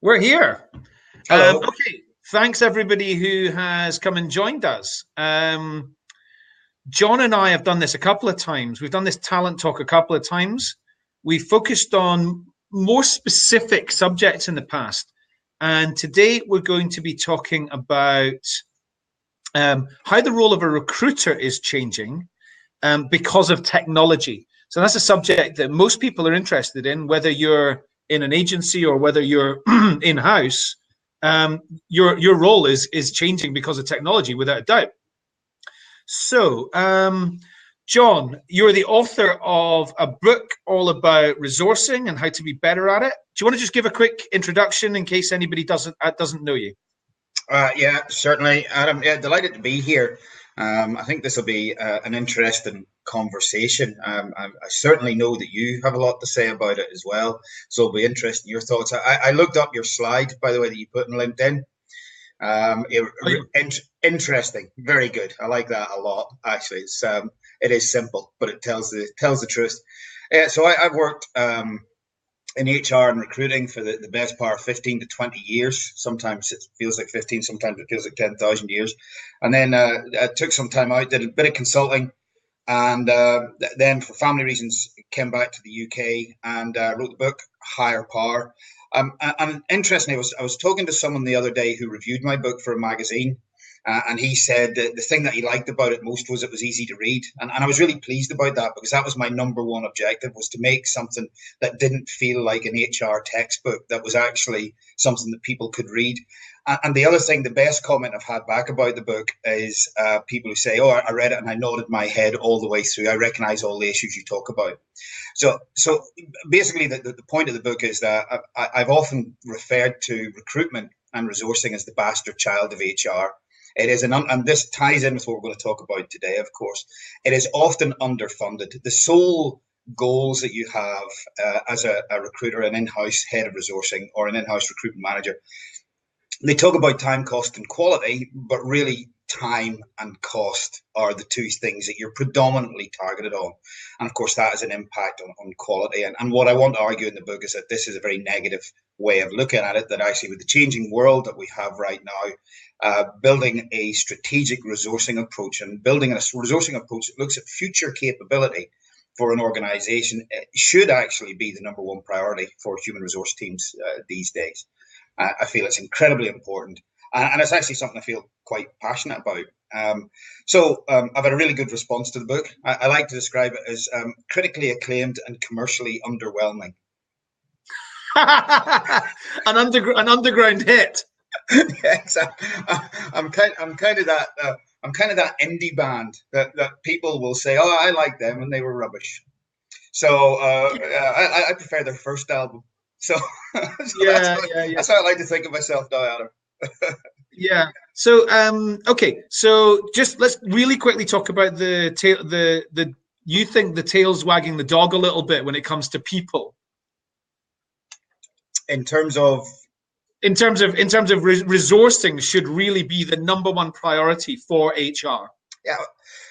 We're here. Hello. Okay, thanks everybody who has come and joined us. John and I have done this a couple of times. We've done this talent talk a couple of times. We focused on more specific subjects in the past. And today we're going to be talking about how the role of a recruiter is changing because of technology. So that's a subject that most people are interested in, whether you're in an agency or whether you're in-house. Your role is changing because of technology, without a doubt. So, John, you're the author of a book all about resourcing and how to be better at it. Do you want to just give a quick introduction in case anybody doesn't know you? Yeah, certainly, Adam. Yeah, delighted to be here. I think this will be an interesting conversation. I certainly know that you have a lot to say about it as well. So it'll be interesting your thoughts. I looked up your slide, by the way, that you put in LinkedIn. Interesting, very good. I like that a lot. Actually, it is simple, but it tells the truth. So I've worked in HR and recruiting for the best part of 15 to 20 years. Sometimes it feels like 15, sometimes it feels like 10,000 years. And then I took some time out, did a bit of consulting, and then for family reasons came back to the UK and wrote the book Higher Power. And interestingly, I was talking to someone the other day who reviewed my book for a magazine, and he said that the thing that he liked about it most was it was easy to read. And I was really pleased about that, because that was my number one objective, was to make something that didn't feel like an HR textbook, that was actually something that people could read. And the other thing, the best comment I've had back about the book is people who say, oh, I read it and I nodded my head all the way through. I recognize all the issues you talk about. So basically, the point of the book is that I've often referred to recruitment and resourcing as the bastard child of HR. It is and this ties in with what we're going to talk about today, of course. It is often underfunded. The sole goals that you have as a recruiter, an in-house head of resourcing or an in-house recruitment manager, they talk about time, cost, and quality, but really time and cost are the two things that you're predominantly targeted on. And of course, that has an impact on quality. And what I want to argue in the book is that this is a very negative way of looking at it, that actually with the changing world that we have right now, building a strategic resourcing approach and building a resourcing approach that looks at future capability for an organization should actually be the number one priority for human resource teams these days. I feel it's incredibly important, and it's actually something I feel quite passionate about. So I've had a really good response to the book. I like to describe it as critically acclaimed and commercially underwhelming. An underground hit. Yeah, exactly. I'm kind of that indie band that people will say, "Oh, I like them," and they were rubbish. So I prefer their first album. So, that's how I like to think of myself now, Adam. Yeah. So okay. So just let's really quickly talk about you think the tail's wagging the dog a little bit when it comes to people. In terms of resourcing should really be the number one priority for HR. Yeah.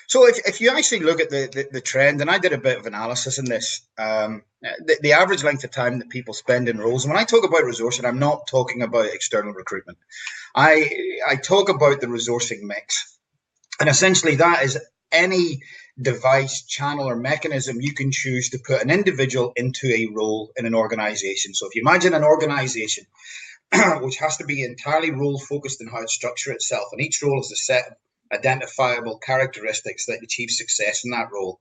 So if you actually look at the trend, and I did a bit of analysis in this, the average length of time that people spend in roles, and when I talk about resourcing, I'm not talking about external recruitment. I talk about the resourcing mix. And essentially that is any device, channel, or mechanism you can choose to put an individual into a role in an organization. So if you imagine an organization which has to be entirely role focused in how it structures itself, and each role is a set of identifiable characteristics that achieve success in that role.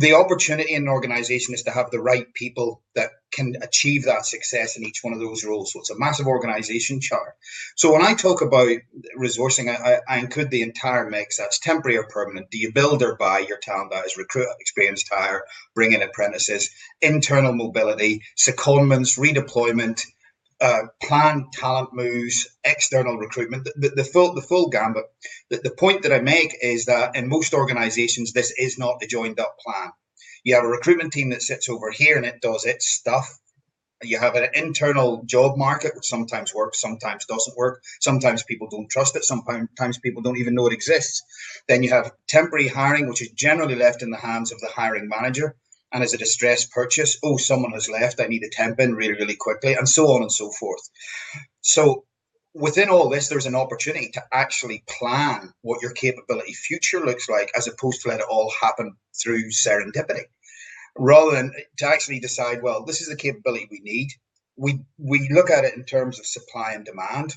The opportunity in an organization is to have the right people that can achieve that success in each one of those roles. So it's a massive organization chart. So when I talk about resourcing, I include the entire mix. That's temporary or permanent. Do you build or buy your talent? That is recruit, experienced hire, bring in apprentices, internal mobility, secondments, redeployment, planned talent moves, external recruitment, the full gambit. The point that I make is that in most organizations, this is not a joined up plan. You have a recruitment team that sits over here and it does its stuff. You have an internal job market, which sometimes works, sometimes doesn't work. Sometimes people don't trust it. Sometimes people don't even know it exists. Then you have temporary hiring, which is generally left in the hands of the hiring manager. and as a distressed purchase, oh, someone has left, I need a temp in really, really quickly, and so on and so forth. So within all this, there's an opportunity to actually plan what your capability future looks like, as opposed to let it all happen through serendipity, rather than to actually decide, well, this is the capability we need. We look at it in terms of supply and demand.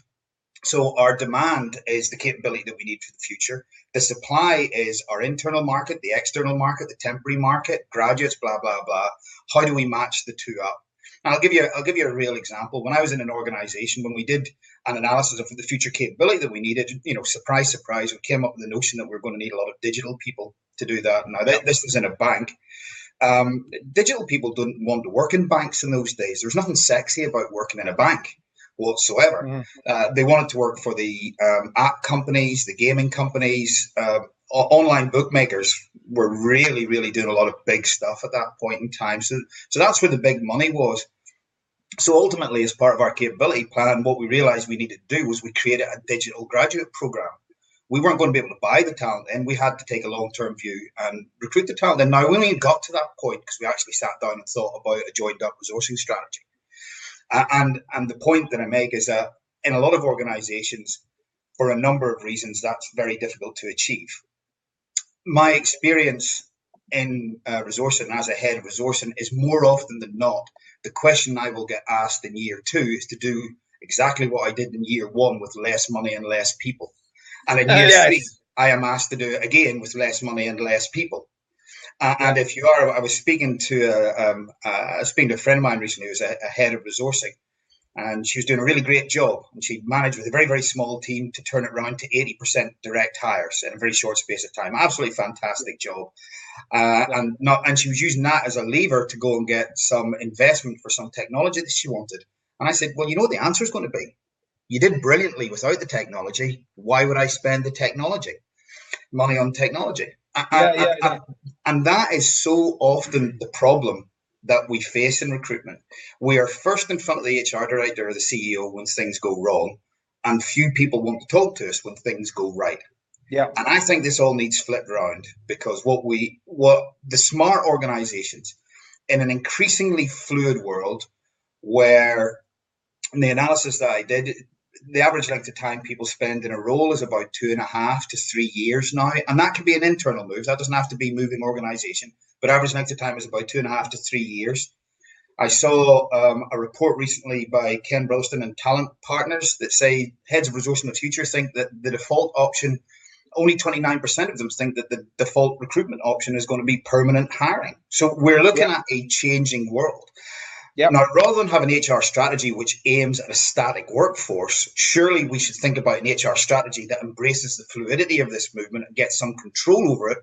So our demand is the capability that we need for the future. The supply is our internal market, the external market, the temporary market, graduates, blah, blah, blah. How do we match the two up? And I'll give you a real example. When I was in an organization, when we did an analysis of the future capability that we needed, surprise, surprise, we came up with the notion that we're going to need a lot of digital people to do that. Now, this was in a bank. Digital people didn't want to work in banks in those days. There's nothing sexy about working in a bank whatsoever. They wanted to work for the app companies, the gaming companies. Online bookmakers were really, really doing a lot of big stuff at that point in time. So that's where the big money was. So ultimately, as part of our capability plan, what we realized we needed to do was we created a digital graduate program. We weren't going to be able to buy the talent, and we had to take a long-term view and recruit the talent. And now we only got to that point because we actually sat down and thought about a joined-up resourcing strategy. And the point that I make is that in a lot of organizations, for a number of reasons, that's very difficult to achieve. My experience in resourcing as a head of resourcing is more often than not, the question I will get asked in year 2 is to do exactly what I did in year 1 with less money and less people. And in year 3, I am asked to do it again with less money and less people. And if you are, I was speaking to a friend of mine recently who's a head of resourcing, and she was doing a really great job. And she managed with a very, very small team to turn it around to 80% direct hires in a very short space of time. Absolutely fantastic job. And she was using that as a lever to go and get some investment for some technology that she wanted. And I said, well, you know what the answer is going to be? You did brilliantly without the technology. Why would I spend the money on technology? And that is so often the problem that we face in recruitment. We are first in front of the HR director or the CEO when things go wrong, and few people want to talk to us when things go right. Yeah. And I think this all needs flipped around, because what the smart organizations in an increasingly fluid world, where in the analysis that I did, the average length of time people spend in a role is about 2.5 to 3 years now. And that can be an internal move. That doesn't have to be moving organization, but average length of time is about 2.5 to 3 years. I saw a report recently by Ken Broston and Talent Partners that say heads of resource in the future think that the default option, only 29% of them think that the default recruitment option is going to be permanent hiring. So we're looking at a changing world. Yep. Now, rather than have an HR strategy which aims at a static workforce, surely we should think about an HR strategy that embraces the fluidity of this movement and gets some control over it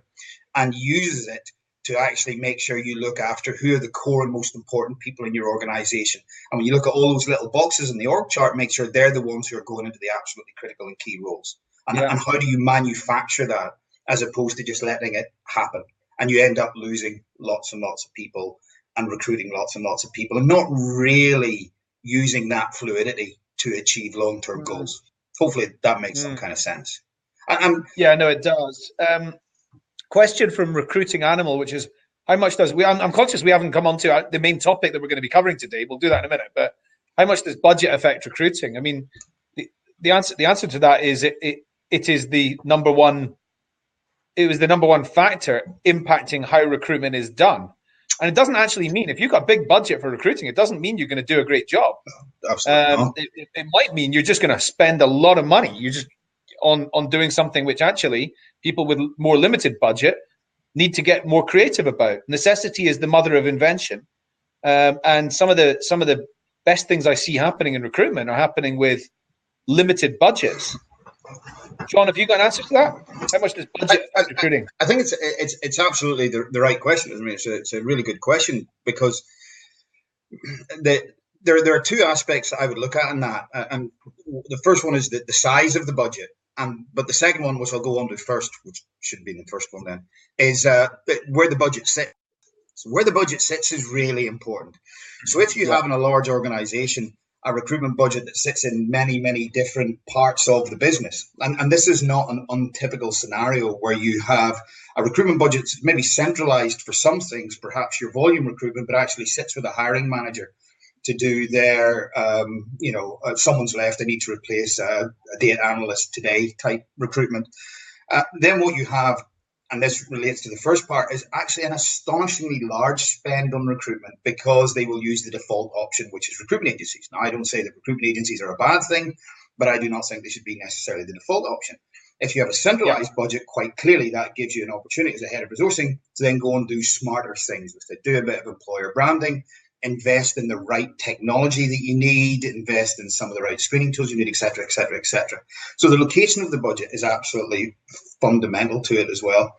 and uses it to actually make sure you look after who are the core and most important people in your organization. And when you look at all those little boxes in the org chart, make sure they're the ones who are going into the absolutely critical and key roles. And how do you manufacture that as opposed to just letting it happen? And you end up losing lots and lots of people and recruiting lots and lots of people and not really using that fluidity to achieve long-term goals. Hopefully that makes some kind of sense. Yeah, no, it does. Question from Recruiting Animal, which is, how much does, I'm conscious we haven't come on to the main topic that we're going to be covering today. We'll do that in a minute, but how much does budget affect recruiting? I mean, the answer to that is it is the number one, it was the number one factor impacting how recruitment is done. And it doesn't actually mean, if you've got a big budget for recruiting, it doesn't mean you're going to do a great job. Absolutely. It might mean you're just going to spend a lot of money. You're just on doing something which actually people with more limited budget need to get more creative about. Necessity is the mother of invention. And some of the best things I see happening in recruitment are happening with limited budgets. John, have you got an answer to that? How much does budget affect recruiting? I think it's absolutely the right question. I mean, it's a really good question, because there are two aspects that I would look at in that. And the first one is the size of the budget. But the second one, which I'll go on to first, which should be the first one then, is where the budget sits. So where the budget sits is really important. So if you have in a large organization a recruitment budget that sits in many different parts of the business. And this is not an untypical scenario where you have a recruitment budget that's maybe centralized for some things, perhaps your volume recruitment, but actually sits with a hiring manager to do their, someone's left, they need to replace a data analyst today type recruitment. Then what you have, and this relates to the first part, is actually an astonishingly large spend on recruitment because they will use the default option, which is recruitment agencies. Now, I don't say that recruitment agencies are a bad thing, but I do not think they should be necessarily the default option. If you have a centralized budget, quite clearly that gives you an opportunity as a head of resourcing to then go and do smarter things with it. Do a bit of employer branding, invest in the right technology that you need, invest in some of the right screening tools you need, et cetera, et cetera, et cetera. So the location of the budget is absolutely fundamental to it as well.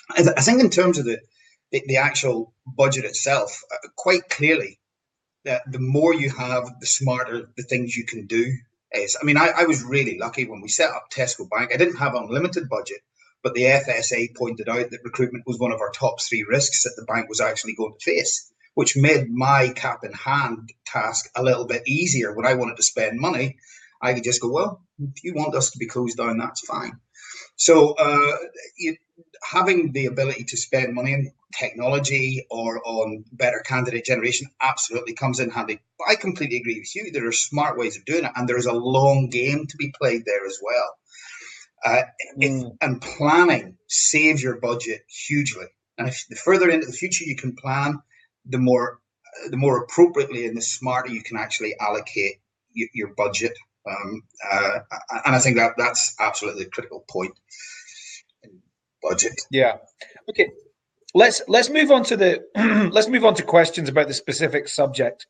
I think in terms of the actual budget itself, quite clearly, that the more you have, the smarter the things you can do is. I mean, I was really lucky when we set up Tesco Bank. I didn't have an unlimited budget, but the FSA pointed out that recruitment was one of our top 3 risks that the bank was actually going to face, which made my cap in hand task a little bit easier. When I wanted to spend money, I could just go, well, if you want us to be closed down, that's fine. So having the ability to spend money on technology or on better candidate generation absolutely comes in handy. But I completely agree with you. There are smart ways of doing it, and there's a long game to be played there as well. And planning saves your budget hugely. And if the further into the future you can plan, the more appropriately and the smarter you can actually allocate your budget. And I think that's absolutely a critical point in budget. Yeah. Okay. Let's move on to let's move on to questions about the specific subject,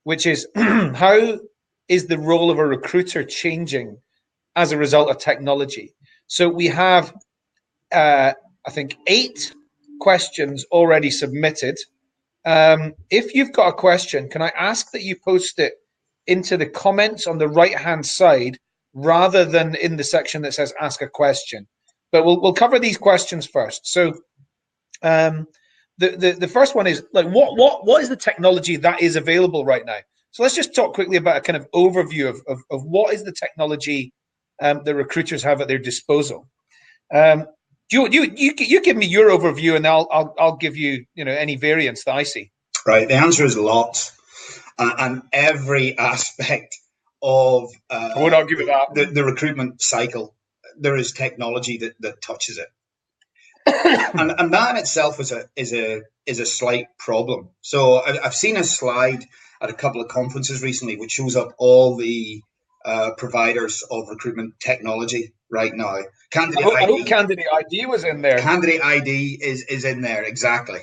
which is how is the role of a recruiter changing as a result of technology? So we have, I think, 8 questions already submitted. If you've got a question, can I ask that you post it into the comments on the right-hand side rather than in the section that says ask a question? But we'll cover these questions first. So the first one is, like, what is the technology that is available right now? So let's just talk quickly about a kind of overview of what is the technology the recruiters have at their disposal. You give me your overview, and I'll give you any variants that I see. Right. The answer is lots, and every aspect of the recruitment cycle, there is technology that touches it, and that in itself is a slight problem. So I've seen a slide at a couple of conferences recently which shows up all the providers of recruitment technology right now. Candidate ID. I hope Candidate ID was in there. Candidate ID is in there, exactly.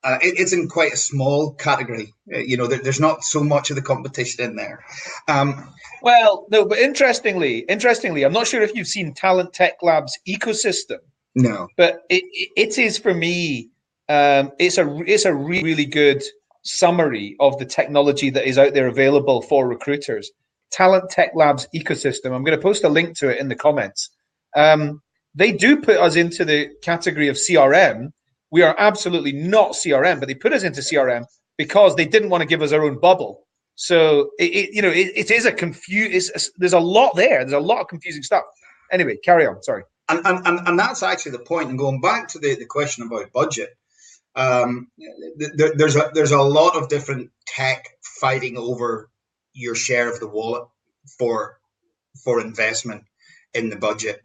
It's in quite a small category. There's not so much of the competition in there. Well, no, but interestingly, I'm not sure if you've seen TalentTalk Lab's ecosystem. No, but it is, for me, it's a really good summary of the technology that is out there available for recruiters. TalentTalk Lab's ecosystem. I'm going to post a link to it in the comments. They do put us into the category of CRM. We are absolutely not CRM, but they put us into CRM because they didn't want to give us our own bubble. So it is there's a lot there. There's a lot of confusing stuff. Anyway, carry on. Sorry. And that's actually the point. And going back to the question about budget, there's a lot of different tech fighting over your share of the wallet for investment in the budget,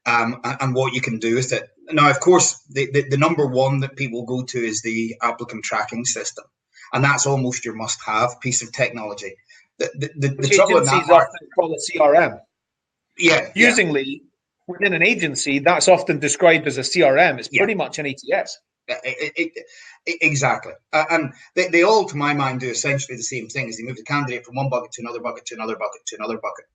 and what you can do with it. Now, of course, the number one that people go to is the applicant tracking system, and that's almost your must-have piece of technology. The trouble in that part, often call it CRM. Yeah. Usingly, within an agency, that's often described as a CRM. It's pretty much an ATS. Exactly. And they all, to my mind, do essentially the same thing, as they move the candidate from one bucket to another bucket to another bucket to another bucket.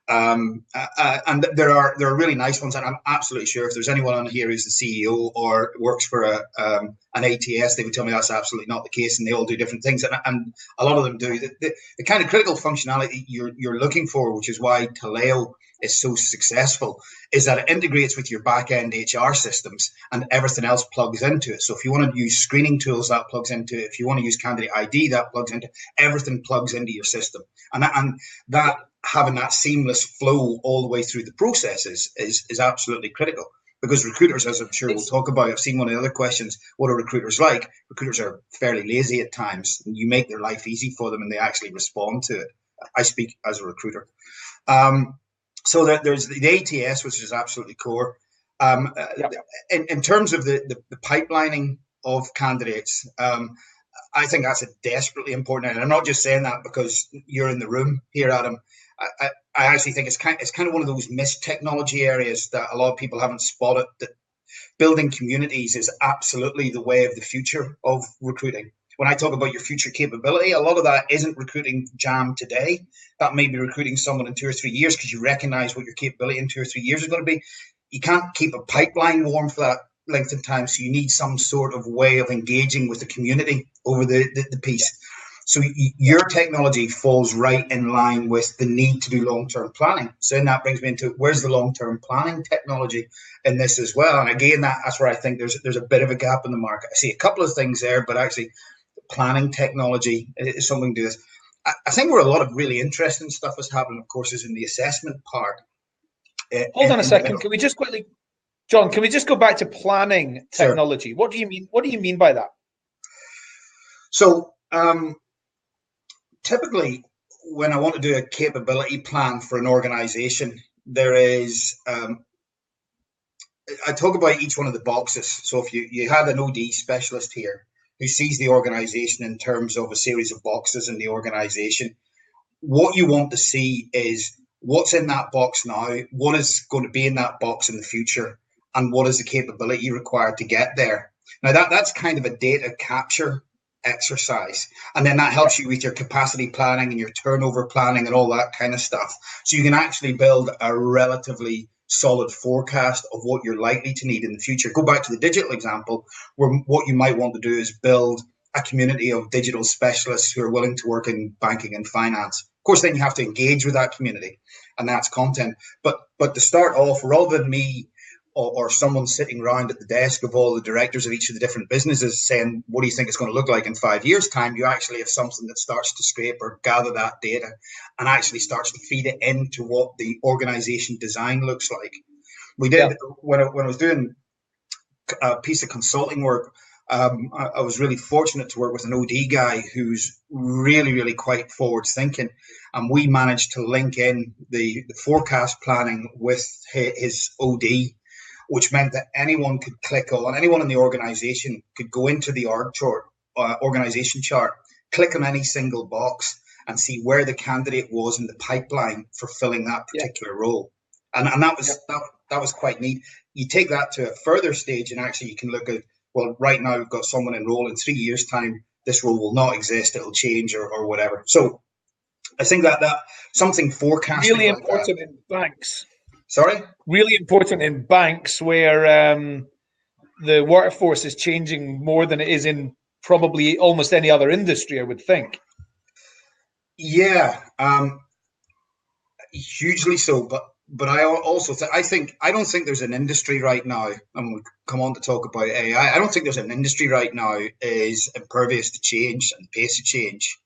And there are really nice ones, and I'm absolutely sure if there's anyone on here who's the CEO or works for an ATS, they would tell me that's absolutely not the case, and they all do different things, and a lot of them do the kind of critical functionality you're looking for, which is why Taleo is so successful is that it integrates with your back-end HR systems and everything else plugs into it. So if you want to use screening tools, that plugs into it. If you want to use candidate ID, that plugs into it. Everything plugs into your system. And that having that seamless flow all the way through the processes is absolutely critical. Because recruiters, as I'm sure we'll talk about, I've seen one of the other questions, what are recruiters like? Recruiters are fairly lazy at times. And you make their life easy for them and they actually respond to it. I speak as a recruiter. So that there's the ATS, which is absolutely core. In terms of the pipelining of candidates, I think that's a desperately important. And I'm not just saying that because you're in the room here, Adam. I actually think it's kind of one of those missed technology areas that a lot of people haven't spotted, that building communities is absolutely the way of the future of recruiting. When I talk about your future capability, a lot of that isn't recruiting jam today. That may be recruiting someone in 2 or 3 years because you recognize what your capability in 2 or 3 years is going to be. You can't keep a pipeline warm for that length of time, so you need some sort of way of engaging with the community over the piece. So your technology falls right in line with the need to do long-term planning. So then that brings me into where's the long-term planning technology in this as well. And again, that's where I think there's a bit of a gap in the market. I see a couple of things there, but actually planning technology is something to do this. I think where a lot of really interesting stuff is happening, of course, is in the assessment part. Hold on a second. Can we just quickly, John, can we just go back to planning technology? Sure. What do you mean? What do you mean by that? So typically, when I want to do a capability plan for an organization, there is, I talk about each one of the boxes. So if you had an OD specialist here who sees the organization in terms of a series of boxes in the organization, what you want to see is what's in that box now, what is going to be in that box in the future, and what is the capability required to get there. Now that's kind of a data capture exercise, and then that helps you with your capacity planning and your turnover planning and all that kind of stuff, so you can actually build a relatively solid forecast of what you're likely to need in the future. Go back to the digital example, where what you might want to do is build a community of digital specialists who are willing to work in banking and finance. Of course, then you have to engage with that community, and that's content. But to start off, rather than me or someone sitting around at the desk of all the directors of each of the different businesses saying, what do you think it's going to look like in 5 years' time? You actually have something that starts to scrape or gather that data and actually starts to feed it into what the organization design looks like. We did, when I was doing a piece of consulting work, I was really fortunate to work with an OD guy who's really, really quite forward thinking. And we managed to link in the forecast planning with his OD, which meant that anyone could click on, anyone in the organization could go into the organization chart, click on any single box and see where the candidate was in the pipeline for filling that particular role. And that was quite neat. You take that to a further stage and actually you can look at, well, right now we've got someone enrolled. In 3 years' time, this role will not exist. It'll change or whatever. So I think that something forecasting really important in banks. Sorry? Really important in banks where the workforce is changing more than it is in probably almost any other industry, I would think. Yeah, hugely so. But I also I don't think there's an industry right now, and we'll come on to talk about AI. I don't think there's an industry right now is impervious to change and pace of change.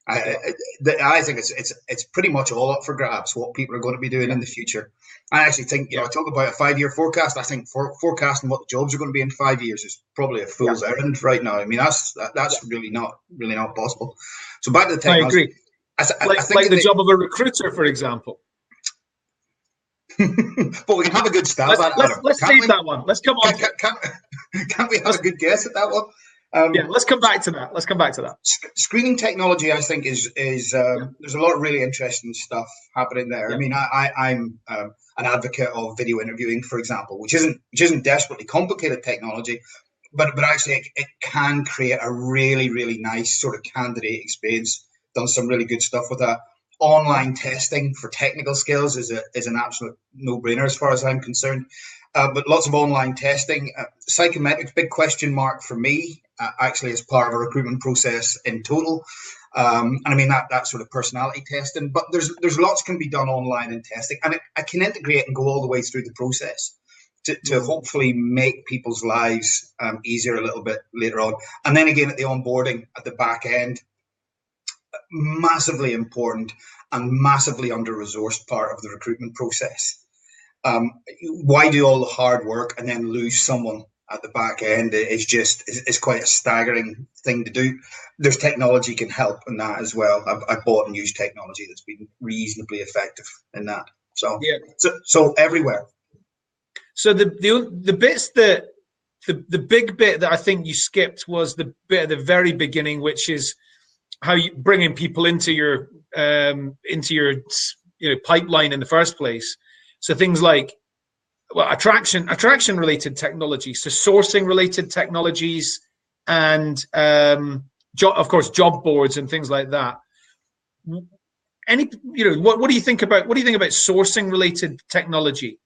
I think it's pretty much all up for grabs what people are going to be doing in the future. I actually think, I talk about a 5-year forecast. I think forecasting what the jobs are going to be in 5 years is probably a fool's errand right now. I mean, that's really not possible. So back to the technology. I agree. I think the job of a recruiter, for example. But we can have a good stab at it. Let's save that one. Let's come on. Can't we have a good guess at that one? Let's come back to that. Screening technology, I think, is there's a lot of really interesting stuff happening there. I mean, I'm an advocate of video interviewing, for example, which isn't desperately complicated technology, but actually it can create a really, really nice sort of candidate experience. Done some really good stuff with that. Online testing for technical skills is an absolute no-brainer as far as I'm concerned. But lots of online testing. Psychometrics, big question mark for me actually as part of a recruitment process in total. And I mean that sort of personality testing, but there's lots can be done online in testing, and I can integrate and go all the way through the process to hopefully make people's lives easier a little bit later on. And then again at the onboarding at the back end, massively important and massively under-resourced part of the recruitment process. Why do all the hard work and then lose someone at the back end is quite a staggering thing to do. There's technology can help in that as well. I've bought and used technology that's been reasonably effective in that. So yeah. So everywhere. So the bits that the big bit that I think you skipped was the bit at the very beginning, which is how you bringing people into your pipeline in the first place. So things like attraction related technology, so sourcing related technologies, and of course job boards and things like that. What do you think about sourcing related technology?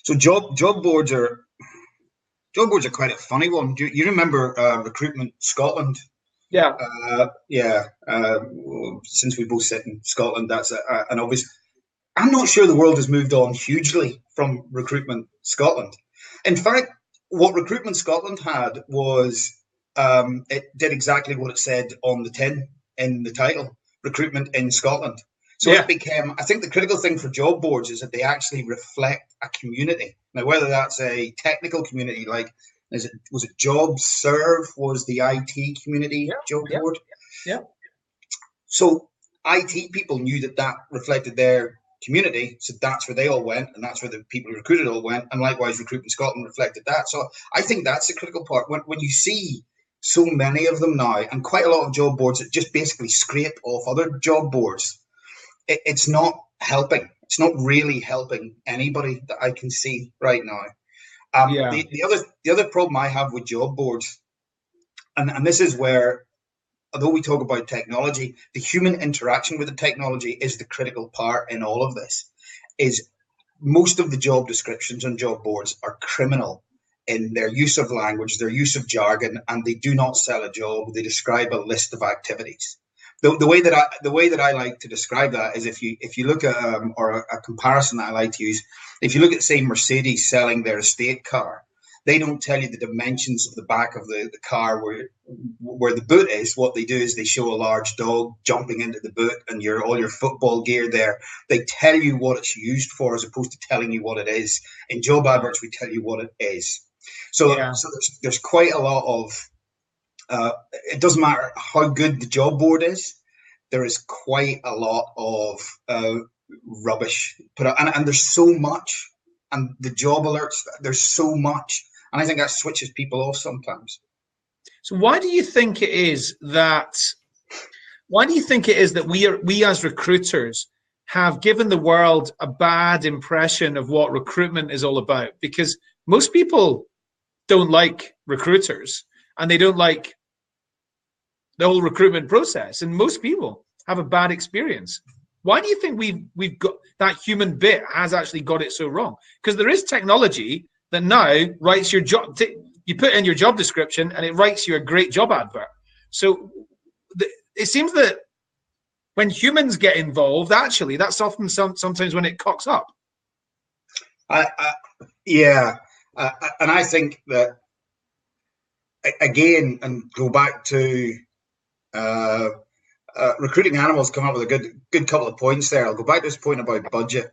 So job boards are quite a funny one. Do you remember Recruitment Scotland? Yeah. Since we both sit in Scotland, that's an obvious. I'm not sure the world has moved on hugely from Recruitment Scotland. In fact, what Recruitment Scotland had was it did exactly what it said on the tin in the title, Recruitment in Scotland. So it became, I think the critical thing for job boards is that they actually reflect a community. Now, whether that's a technical community, like was it JobServe was the IT community job board? Yeah. So IT people knew that reflected their community, so that's where they all went, and that's where the people who recruited all went, and likewise Recruitment Scotland reflected that. So I think that's the critical part. When you see so many of them now, and quite a lot of job boards that just basically scrape off other job boards, it's not helping. It's not really helping anybody that I can see right now. The other problem I have with job boards, and this is where, although we talk about technology, the human interaction with the technology is the critical part in all of this. Is most of the job descriptions on job boards are criminal in their use of language, their use of jargon, and they do not sell a job. They describe a list of activities. The way that I like to describe that is if you look at or a comparison that I like to use, if you look at, say, Mercedes selling their estate car, they don't tell you the dimensions of the back of the car where the boot is. What they do is they show a large dog jumping into the boot and all your football gear there. They tell you what it's used for as opposed to telling you what it is. In job adverts, we tell you what it is. So there's quite a lot of it doesn't matter how good the job board is. There is quite a lot of rubbish put out, and there's so much, and the job alerts, there's so much, and I think that switches people off sometimes. So why do you think it is that we as recruiters have given the world a bad impression of what recruitment is all about? Because most people don't like recruiters, and they don't like the whole recruitment process, and most people have a bad experience. Why do you think we've got that human bit has actually got it so wrong? Because there is technology that now writes your job. You put in your job description, and it writes you a great job advert. So it seems that when humans get involved, actually, that's often sometimes when it cocks up. And I think that again, and go back to recruiting animals, come up with a good couple of points there. I'll go back to this point about budget.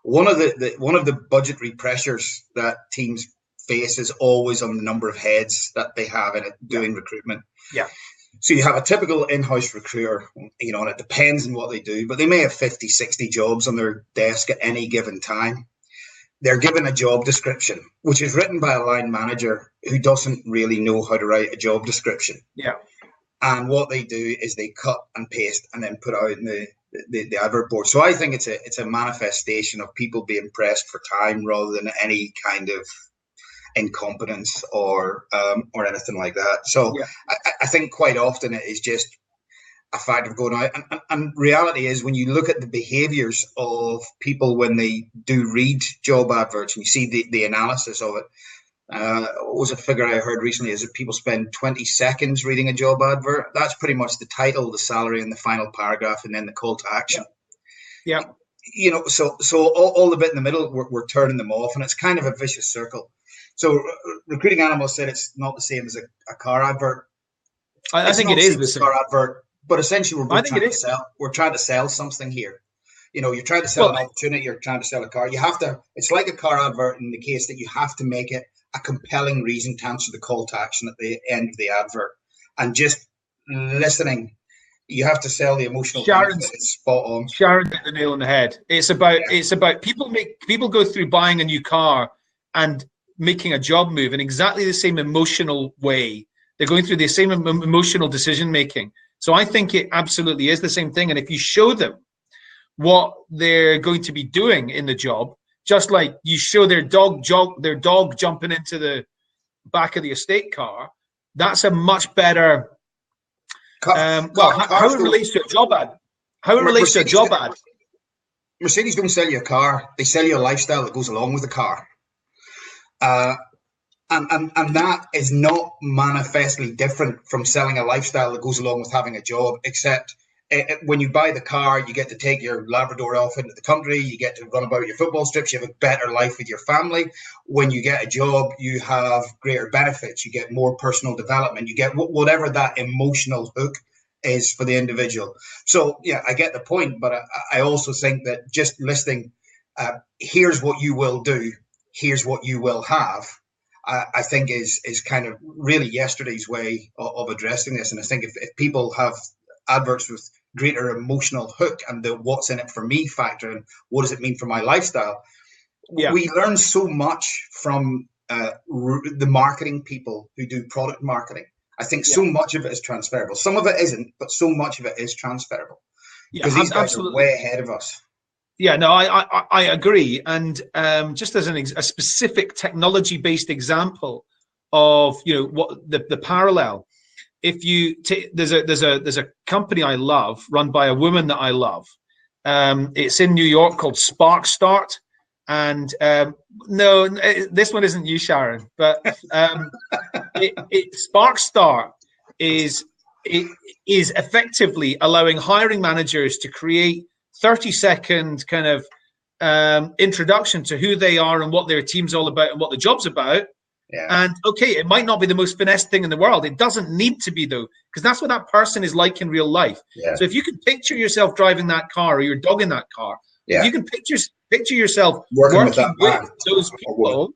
One of the budgetary pressures that teams face is always on the number of heads that they have in it doing recruitment. Yeah. So you have a typical in-house recruiter, and it depends on what they do, but they may have 50, 60 jobs on their desk at any given time. They're given a job description, which is written by a line manager who doesn't really know how to write a job description. Yeah. And what they do is they cut and paste and then put out in the advert board. So I think it's a manifestation of people being pressed for time rather than any kind of incompetence or anything like that. So I think quite often it is just a fact of going out. And reality is, when you look at the behaviors of people when they do read job adverts and you see the analysis of it, What was a figure I heard recently is that people spend 20 seconds reading a job advert. That's pretty much the title, the salary, and the final paragraph, and then the call to action. Yeah. So all the bit in the middle, we're turning them off, and it's kind of a vicious circle. So Recruiting Animals said it's not the same as a car advert. I think it is the same. Car advert, but essentially we're trying to sell something here. You're trying to sell an opportunity, you're trying to sell a car. It's like a car advert in the case that you have to make it a compelling reason to answer the call to action at the end of the advert. And just listening, you have to sell the emotional. Sharon's spot on. Sharon hit the nail on the head. It's about people go through buying a new car and making a job move in exactly the same emotional way. They're going through the same emotional decision making. So I think it absolutely is the same thing. And if you show them what they're going to be doing in the job, just like you show their dog jumping into the back of the estate car, that's a much better. How it relates to a job ad. How it relates to a job ad. Mercedes don't sell you a car; they sell you a lifestyle that goes along with the car. And that is not manifestly different from selling a lifestyle that goes along with having a job, except when you buy the car, you get to take your Labrador off into the country, you get to run about your football strips, you have a better life with your family. When you get a job, you have greater benefits, you get more personal development, you get whatever that emotional hook is for the individual. So, yeah, I get the point, but I also think that just listing, here's what you will do, here's what you will have, I think is kind of really yesterday's way of addressing this. And I think if people have adverts with greater emotional hook and the what's in it for me factor and what does it mean for my lifestyle, we learn so much from the marketing people who do product marketing. I think so much of it is transferable. Some of it isn't, but so much of it is transferable because these guys are way ahead of us. Yeah, no, I agree. And just as a specific technology-based example of what the parallel, if you there's a company I love run by a woman that I love. It's in New York called Spark Start, and no, this one isn't you, Sharon, but Spark Start is effectively allowing hiring managers to create 30-second kind of introduction to who they are and what their team's all about and what the job's about. Yeah. And okay, it might not be the most finesse thing in the world. It doesn't need to be, though, because that's what that person is like in real life. Yeah. So if you can picture yourself driving that car or your dog in that car, if you can picture yourself working with those people,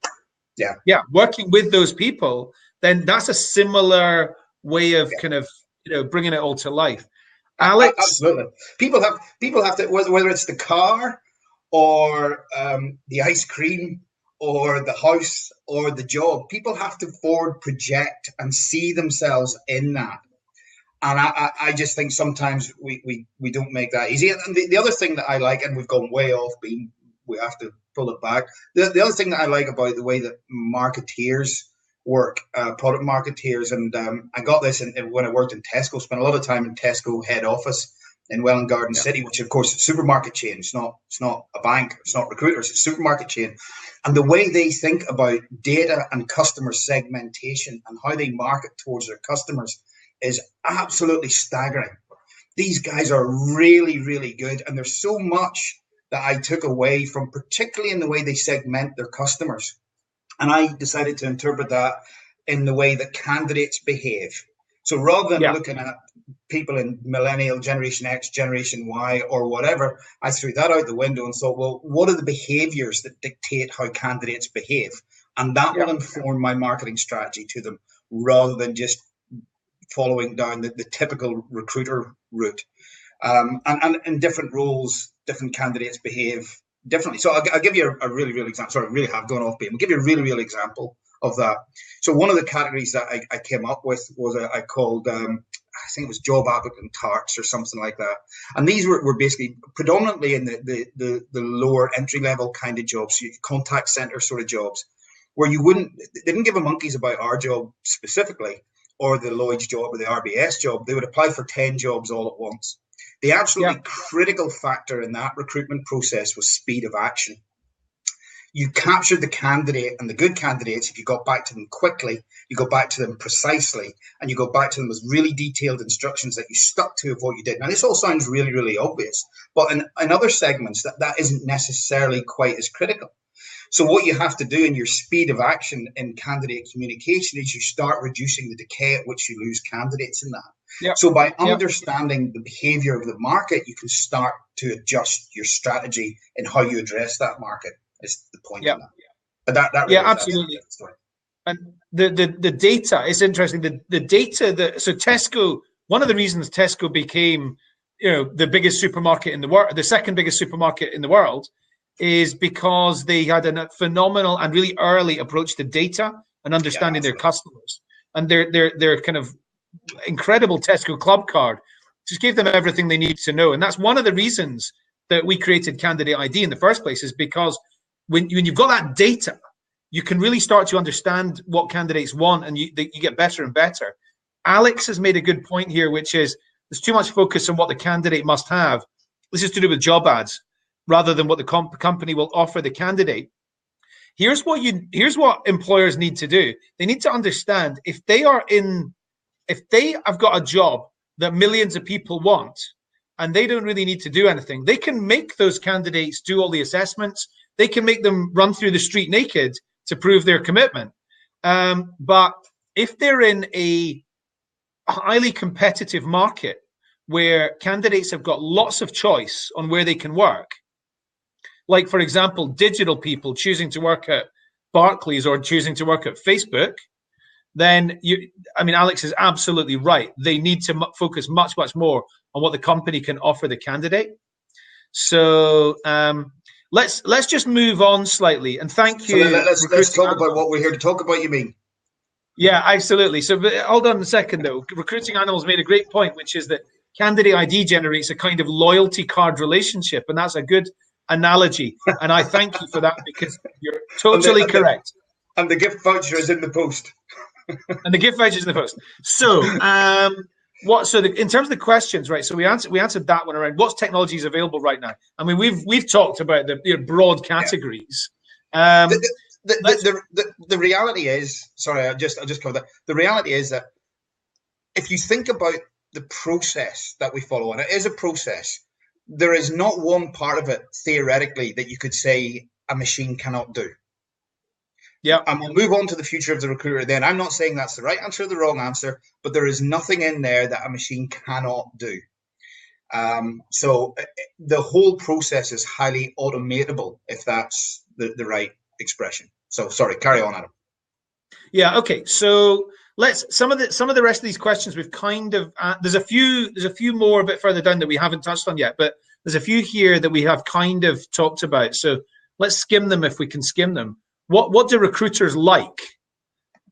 working with those people, then that's a similar way of kind of bringing it all to life. Alex, absolutely. People have to, whether it's the car or the ice cream or the house or the job, people have to forward project and see themselves in that. And I just think sometimes we don't make that easy. And the other thing that I like, and we've gone way off beam, we have to pull it back. The other thing that I like about the way that marketeers work, product marketeers, and I got this when I worked in Tesco, spent a lot of time in Tesco head office in Welwyn Garden City, which of course is a supermarket chain. It's not a bank, it's not recruiters, it's a supermarket chain. And the way they think about data and customer segmentation and how they market towards their customers is absolutely staggering. These guys are really, really good. And there's so much that I took away from, particularly in the way they segment their customers. And I decided to interpret that in the way that candidates behave. So rather than looking at people in millennial, Generation X, Generation Y, or whatever, I threw that out the window and thought, well, what are the behaviors that dictate how candidates behave? And that will inform my marketing strategy to them rather than just following down the typical recruiter route. And in different roles, different candidates behave differently. So I'll give you a really real example. Sorry, I really have gone off beam. I'll give you a really real example of that. So one of the categories that I came up with was I called, I think it was job applicant tarts or something like that. And these were basically predominantly in the lower entry level kind of jobs, so contact center sort of jobs, where they didn't give a monkeys about our job specifically, or the Lloyd's job or the RBS job. They would apply for 10 jobs all at once. The absolutely critical factor in that recruitment process was speed of action. You captured the candidate, and the good candidates, if you got back to them quickly, you go back to them precisely, and you go back to them with really detailed instructions that you stuck to of what you did. Now, this all sounds really, really obvious, but in other segments, that isn't necessarily quite as critical. So what you have to do in your speed of action in candidate communication is you start reducing the decay at which you lose candidates in that. Yep. So by understanding the behavior of the market, you can start to adjust your strategy in how you address that market. Is the point of that. But that really absolutely. And the data is interesting. The data that, so Tesco, one of the reasons Tesco became, the biggest supermarket in the world, the second biggest supermarket in the world, is because they had a phenomenal and really early approach to data and understanding their customers, and their kind of incredible Tesco Club card just gave them everything they need to know. And that's one of the reasons that we created Candidate ID in the first place, is because when you've got that data, you can really start to understand what candidates want, and you get better and better. Alex has made a good point here, which is there's too much focus on what the candidate must have. This is to do with job ads rather than what the company will offer the candidate. Here's what employers need to do. They need to understand if they have got a job that millions of people want and they don't really need to do anything, they can make those candidates do all the assessments. They can make them run through the street naked to prove their commitment. But if they're in a highly competitive market where candidates have got lots of choice on where they can work, like, for example, digital people choosing to work at Barclays or choosing to work at Facebook, then Alex is absolutely right. They need to focus much, much more on what the company can offer the candidate. So let's just move on slightly. And thank you. So let's talk about what we're here to talk about, you mean? Yeah, absolutely. So hold on a second, though. Recruiting Animals made a great point, which is that Candidate ID generates a kind of loyalty card relationship, and that's a good analogy, and I thank you for that, because you're totally correct. And the gift voucher is in the post. And the gift voucher is in the post. So, in terms of the questions, right? So we answered that one around what's technologies available right now. I mean, we've talked about the broad categories. The reality is, sorry, I'll just cover that. The reality is that if you think about the process that we follow, and it is a process, there is not one part of it theoretically that you could say a machine cannot do. Yeah. And we'll move on to the future of the recruiter then. I'm not saying that's the right answer or the wrong answer, but there is nothing in there that a machine cannot do. So the whole process is highly automatable, if that's the right expression. So sorry, carry on, Adam. Yeah, okay. So some of the rest of these questions we've kind of there's a few more a bit further down that we haven't touched on yet, but there's a few here that we have kind of talked about. So let's skim them if we can skim them. What do recruiters like?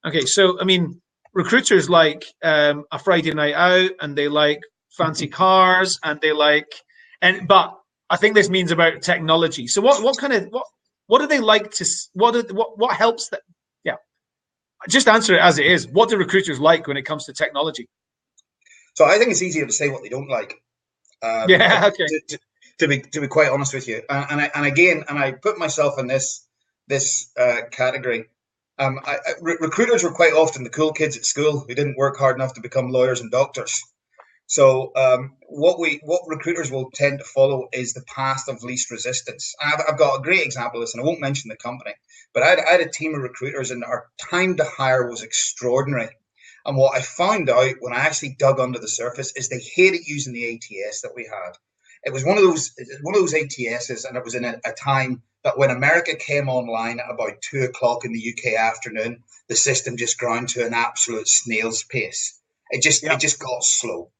Okay, so I mean, recruiters like a Friday night out, and they like fancy cars, and they like, but I think this means about technology. So what do they like to, what helps them? Yeah, just answer it as it is. What do recruiters like when it comes to technology? So I think it's easier to say what they don't like. Yeah, okay. To be quite honest with you, and I put myself in this category. Recruiters were quite often the cool kids at school who didn't work hard enough to become lawyers and doctors. So what recruiters will tend to follow is the path of least resistance. I've got a great example of this, and I won't mention the company, but I had a team of recruiters, and our time to hire was extraordinary. And what I found out when I actually dug under the surface is they hated using the ATS that we had. It was one of those ATSs, and it was in a time that when America came online at about 2:00 in the UK afternoon, the system just ground to an absolute snail's pace. It just got slow.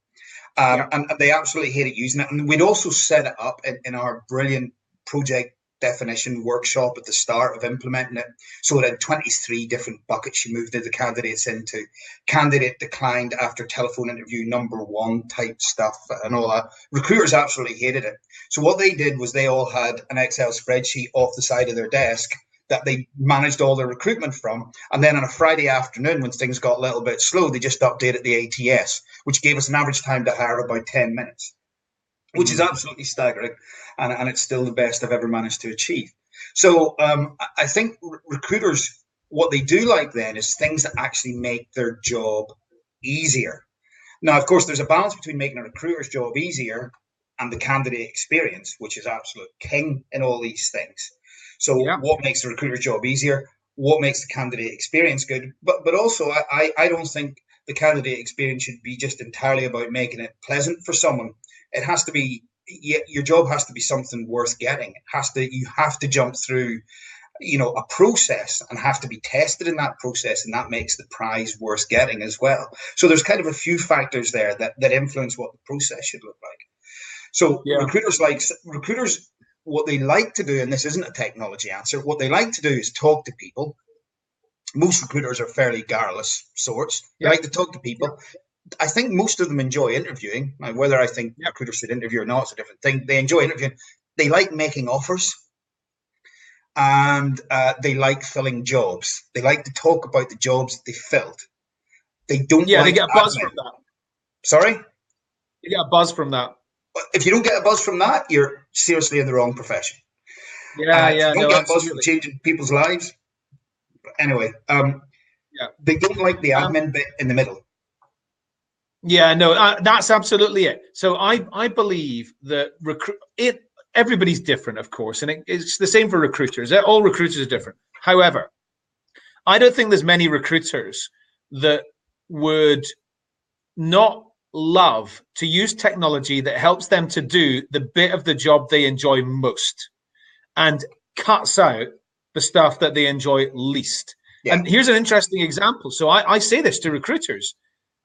And they absolutely hated using it. And we'd also set it up in our brilliant project definition workshop at the start of implementing it. So it had 23 different buckets you moved the candidates into. Candidate declined after telephone interview number 1 type stuff and all that. Recruiters absolutely hated it. So what they did was they all had an Excel spreadsheet off the side of their desk that they managed all their recruitment from. And then on a Friday afternoon, when things got a little bit slow, they just updated the ATS, which gave us an average time to hire of about 10 minutes, which is absolutely staggering. And it's still the best I've ever managed to achieve. So I think recruiters, what they do like then is things that actually make their job easier. Now, of course, there's a balance between making a recruiter's job easier and the candidate experience, which is absolute king in all these things. So what makes the recruiter's job easier? What makes the candidate experience good? But also, I don't think the candidate experience should be just entirely about making it pleasant for someone. It has to be, your job has to be something worth getting. You have to jump through, a process and have to be tested in that process, and that makes the prize worth getting as well. So there's kind of a few factors there that influence what the process should look like. So recruiters, what they like to do, and this isn't a technology answer, what they like to do is talk to people. Most recruiters are fairly garrulous sorts. They like to talk to people. I think most of them enjoy interviewing. Now, whether I think recruiters should interview or not is a different thing. They enjoy interviewing. They like making offers. And they like filling jobs. They like to talk about the jobs that they filled. They don't like they get a buzz from that. Sorry? You get a buzz from that. If you don't get a buzz from that, you're seriously in the wrong profession. If you don't get a buzz from changing people's lives. Anyway, they don't like the admin bit in the middle. That's absolutely it. So I believe that everybody's different, of course, and it's the same for recruiters. All recruiters are different. However, I don't think there's many recruiters that would not love to use technology that helps them to do the bit of the job they enjoy most and cuts out the stuff that they enjoy least. Yeah. And here's an interesting example. So I say this to recruiters.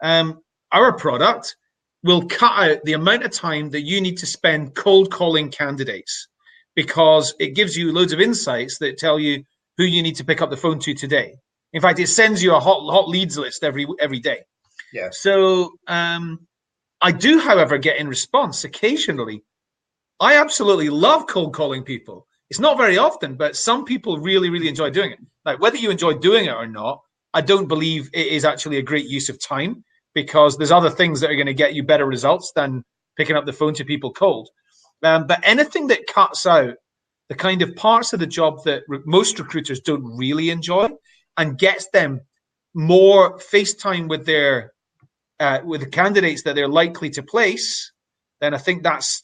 Our product will cut out the amount of time that you need to spend cold calling candidates, because it gives you loads of insights that tell you who you need to pick up the phone to today. In fact, it sends you a hot leads list every day. Yeah. So I do, however, get in response occasionally. I absolutely love cold calling people. It's not very often, but some people really, really enjoy doing it. Like, whether you enjoy doing it or not, I don't believe it is actually a great use of time, because there's other things that are going to get you better results than picking up the phone to people cold. But anything that cuts out the kind of parts of the job that most recruiters don't really enjoy and gets them more face time with their with the candidates that they're likely to place, then I think that's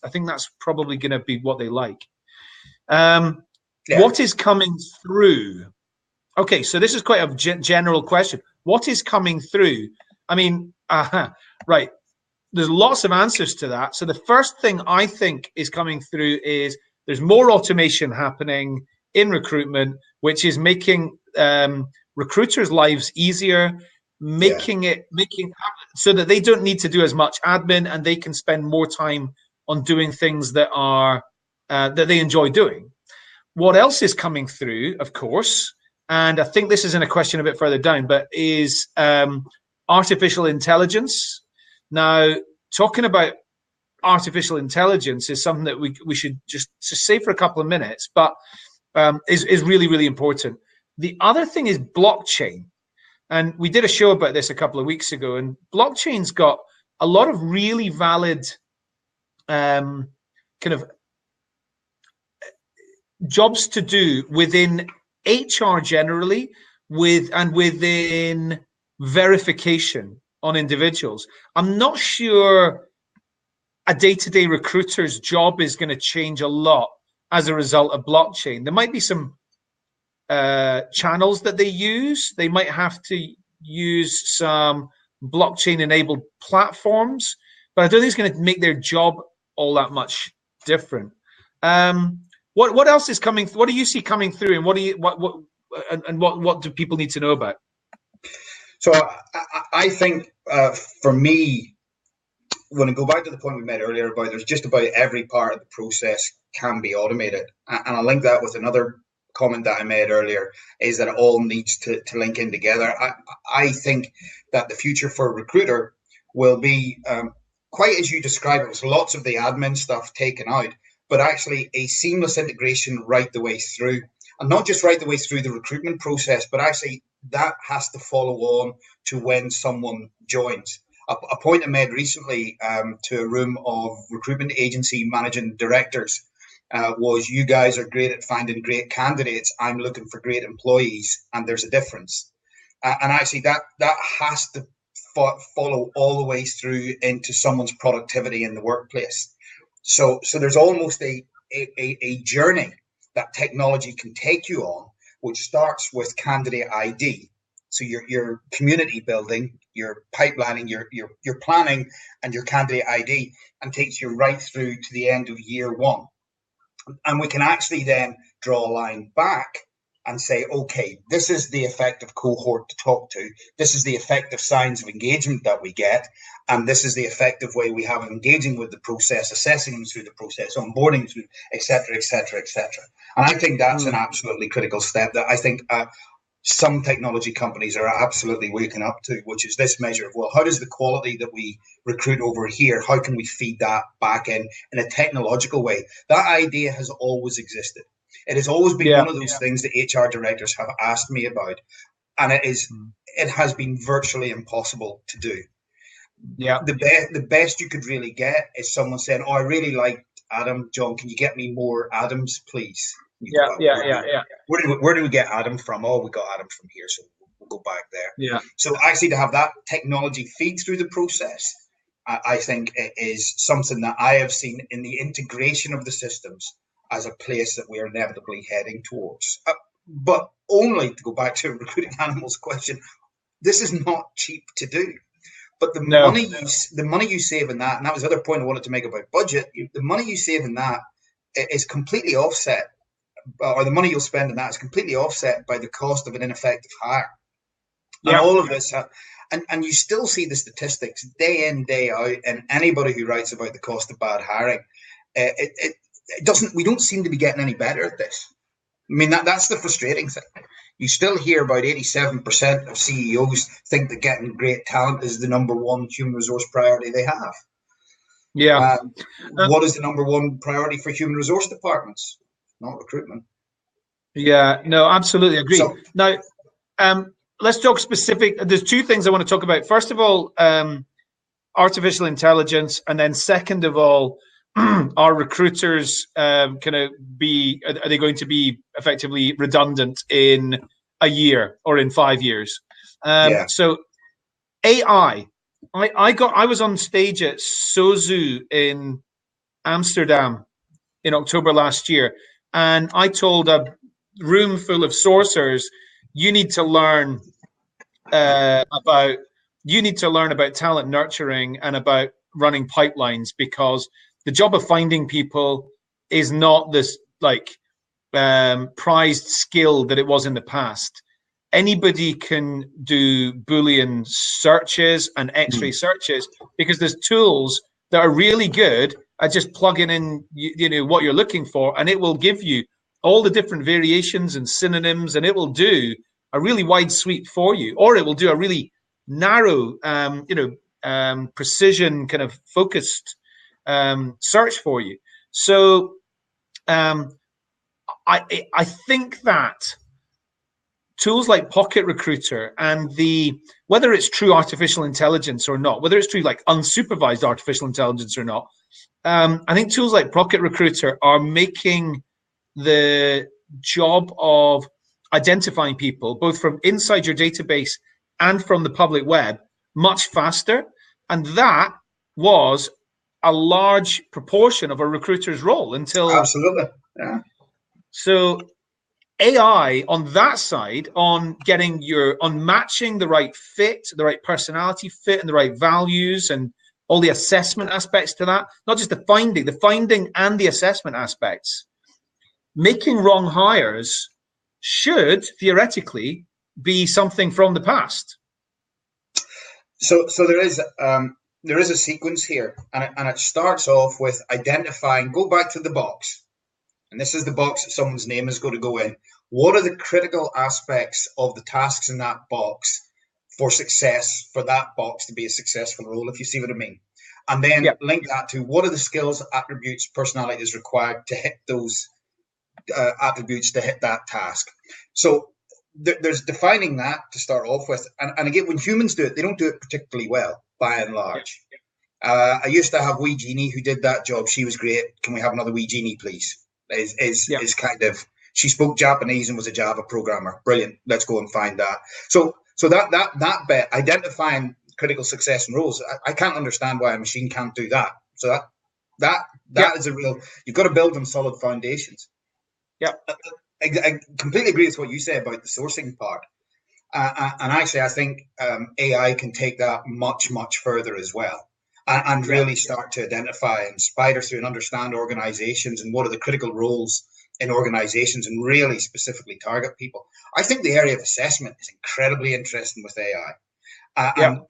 probably going to be what they like. What is coming through? Okay, so this is quite a general question. What is coming through? I mean, right. There's lots of answers to that. So the first thing I think is coming through is there's more automation happening in recruitment, which is making recruiters' lives easier, making so that they don't need to do as much admin and they can spend more time on doing things that are that they enjoy doing. What else is coming through, of course, and I think this is in a question a bit further down, but is artificial intelligence. Now, talking about artificial intelligence is something that we should just say for a couple of minutes, but is really, really important. The other thing is blockchain. And we did a show about this a couple of weeks ago, and blockchain's got a lot of really valid kind of jobs to do within HR generally, within verification on individuals. I'm not sure a day-to-day recruiter's job is going to change a lot as a result of blockchain. There might be some channels that they use. They might have to use some blockchain-enabled platforms, but I don't think it's going to make their job all that much different. What else is coming? What do you see coming through, and what do people need to know about? So I think for me, when I go back to the point we made earlier about there's just about every part of the process can be automated, and I link that with another comment that I made earlier, is that it all needs to link in together. I think that the future for a recruiter will be quite as you describe it, with lots of the admin stuff taken out, but actually a seamless integration right the way through. And not just right the way through the recruitment process, but actually that has to follow on to when someone joins. A point I made recently to a room of recruitment agency managing directors, was you guys are great at finding great candidates. I'm looking for great employees, and there's a difference. And actually, that has to follow all the way through into someone's productivity in the workplace. So there's almost a journey that technology can take you on, which starts with candidate ID. So your community building, your pipelining, your planning, and your candidate ID, and takes you right through to the end of year one. And we can actually then draw a line back and say, okay, this is the effective cohort to talk to. This is the effective signs of engagement that we get. And this is the effective way we have of engaging with the process, assessing them through the process, onboarding through, et cetera, et cetera, et cetera. And I think that's an absolutely critical step that I think some technology companies are absolutely waking up to, which is this measure of, well, how does the quality that we recruit over here, how can we feed that back in a technological way? That idea has always existed. It has always been one of those things that HR directors have asked me about, and it has been virtually impossible to do. Yeah. The best you could really get is someone saying, "Oh, I really like Adam. John, can you get me more Adams, please?" Yeah. Where do we get Adam from? Oh, we got Adam from here, so we'll go back there. Yeah. So actually, to have that technology feed through the process, I think it is something that I have seen in the integration of the systems as a place that we are inevitably heading towards. But only to go back to recruiting animals question, this is not cheap to do. But the money you save in that, and that was the other point I wanted to make about budget, the money you save in that is completely offset, or the money you'll spend in that is completely offset by the cost of an ineffective hire. And all of this, and you still see the statistics day in, day out, and anybody who writes about the cost of bad hiring, it doesn't. We don't seem to be getting any better at this. I mean, that's the frustrating thing. You still hear about 87% of CEOs think that getting great talent is the number one human resource priority they have. Yeah. What is the number one priority for human resource departments? Not recruitment. Yeah. No, absolutely agree. So, now, let's talk specific. There's two things I want to talk about. First of all, artificial intelligence, and then second of all, are recruiters are they going to be effectively redundant in a year or in 5 years? So AI, I was on stage at Sozu in Amsterdam in October last year, and I told a room full of sourcers, you need to learn about talent nurturing and about running pipelines, because the job of finding people is not this prized skill that it was in the past. Anybody can do Boolean searches and X-ray searches, because there's tools that are really good at just plugging in, what you're looking for, and it will give you all the different variations and synonyms, and it will do a really wide sweep for you, or it will do a really narrow, precision kind of focused search for you. So I think that tools like Pocket Recruiter and whether it's true artificial intelligence or not, whether it's true like unsupervised artificial intelligence or not, I think tools like Pocket Recruiter are making the job of identifying people, both from inside your database and from the public web, much faster. And that was a large proportion of a recruiter's role until absolutely. Yeah. So AI on that side, on matching the right fit, the right personality fit, and the right values, and all the assessment aspects to that, not just the finding and the assessment aspects. Making wrong hires should theoretically be something from the past. So there is a sequence here, and it starts off with identifying. Go back to the box. And this is the box that someone's name is going to go in. What are the critical aspects of the tasks in that box for success, for that box to be a successful role, if you see what I mean? And then link that to what are the skills, attributes, personalities required to hit those attributes to hit that task. So there's defining that to start off with. And again, when humans do it, they don't do it particularly well, by and large. I used to have wee Jeannie who did that job. She was great. Can we have another wee Jeannie, please? Yeah. Is kind of, she spoke Japanese and was a Java programmer. Brilliant. Let's go and find that. So that bit, identifying critical success and roles, I can't understand why a machine can't do that. So that is a real, you've got to build on solid foundations. Yeah. I completely agree with what you say about the sourcing part. And actually, I think AI can take that much, much further as well, and really start to identify and spider through and understand organizations and what are the critical roles in organizations, and really specifically target people. I think the area of assessment is incredibly interesting with AI. And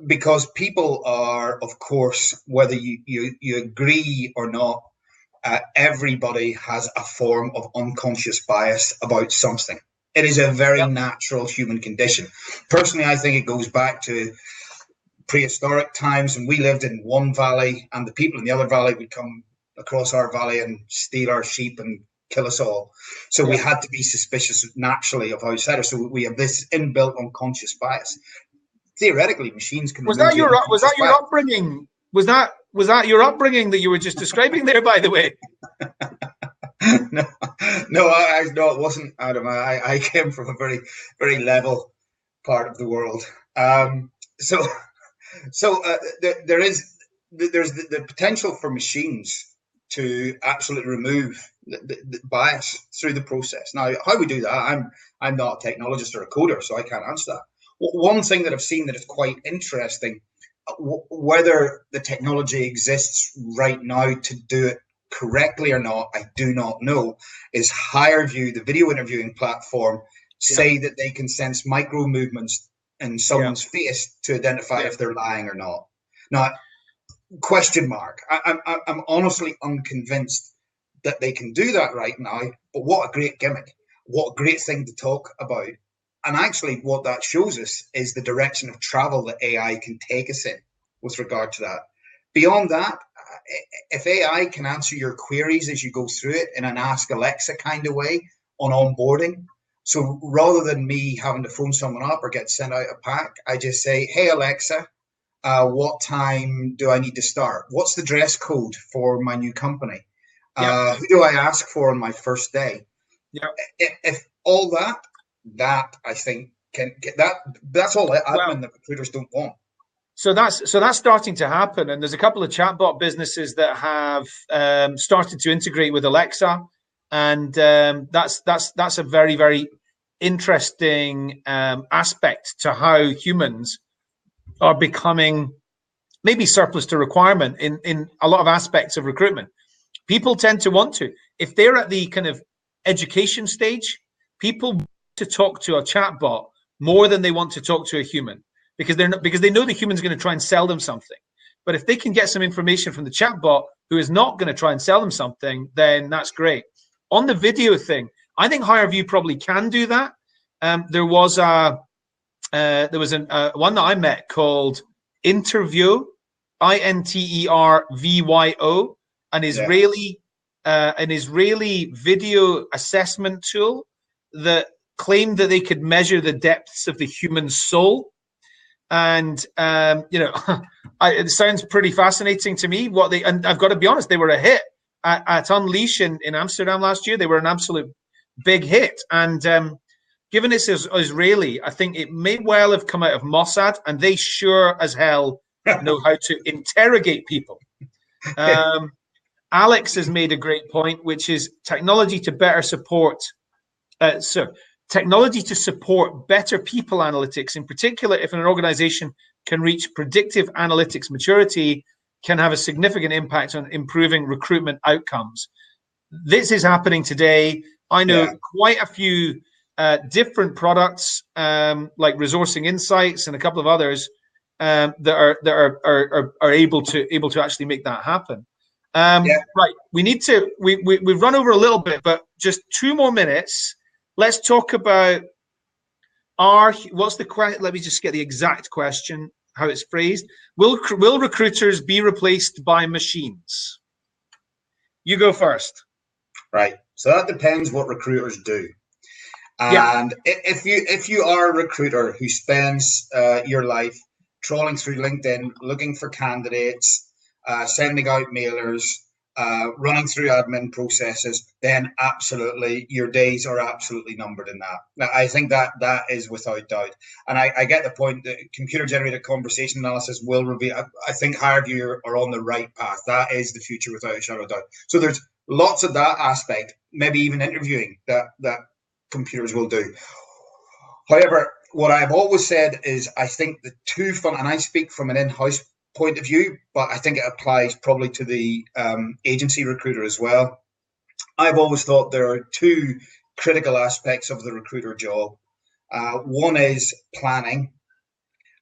because people are, of course, whether you agree or not, everybody has a form of unconscious bias about something. It is a very natural human condition. Personally, I think it goes back to prehistoric times, and we lived in one valley, and the people in the other valley would come across our valley and steal our sheep and kill us all. So we had to be suspicious naturally of outsiders. So we have this inbuilt unconscious bias. Theoretically, machines can. Was that your upbringing? Was that your upbringing that you were just describing there? By the way. No, it wasn't, Adam. I came from a very, very level part of the world. There's the potential for machines to absolutely remove the bias through the process. Now, how we do that, I'm not a technologist or a coder, so I can't answer that. One thing that I've seen that is quite interesting, whether the technology exists right now to do it correctly or not, I do not know, is HireVue, the video interviewing platform, say that they can sense micro movements in someone's face to identify if they're lying or not. Now, question mark. I'm honestly unconvinced that they can do that right now, but what a great gimmick. What a great thing to talk about. And actually what that shows us is the direction of travel that AI can take us in with regard to that. Beyond that, if AI can answer your queries as you go through it in an Ask Alexa kind of way on onboarding, so rather than me having to phone someone up or get sent out a pack, I just say, hey, Alexa, what time do I need to start? What's the dress code for my new company? Who do I ask for on my first day? If all that I think can get that's all admin that recruiters don't want. So that's starting to happen, and there's a couple of chatbot businesses that have started to integrate with Alexa, and that's a very, very interesting aspect to how humans are becoming maybe surplus to requirement in a lot of aspects of recruitment. People tend to want to, if they're at the kind of education stage, people want to talk to a chatbot more than they want to talk to a human. Because they know the human's going to try and sell them something. But if they can get some information from the chatbot who is not going to try and sell them something, then that's great. On the video thing, I think HireVue probably can do that. There was one that I met called Interview, Intervyo, an Israeli video assessment tool that claimed that they could measure the depths of the human soul. And it sounds pretty fascinating to me. And I've got to be honest, they were a hit at Unleash in Amsterdam last year. They were an absolute big hit. And given it's Israeli, I think it may well have come out of Mossad, and they sure as hell know how to interrogate people. Alex has made a great point, which is technology to better support. Technology to support better people analytics, in particular, if an organization can reach predictive analytics maturity, can have a significant impact on improving recruitment outcomes. This is happening today. I know quite a few different products like Resourcing Insights and a couple of others that are able to actually make that happen. Right, we've run over a little bit, but just 2 more minutes. Let's talk about what's the question? Let me just get the exact question, how it's phrased. Will recruiters be replaced by machines? You go first. Right. So that depends what recruiters do. And if you are a recruiter who spends your life trawling through LinkedIn, looking for candidates, sending out mailers, running through admin processes, then absolutely your days are absolutely numbered in that. Now, I think that is without doubt. And I get the point that computer-generated conversation analysis will reveal. I think HiredView are on the right path. That is the future without a shadow of doubt. So there's lots of that aspect, maybe even interviewing that computers will do. However, what I've always said is I think the two fun, and I speak from an in-house point of view, but I think it applies probably to the agency recruiter as well. I've always thought there are two critical aspects of the recruiter job. One is planning,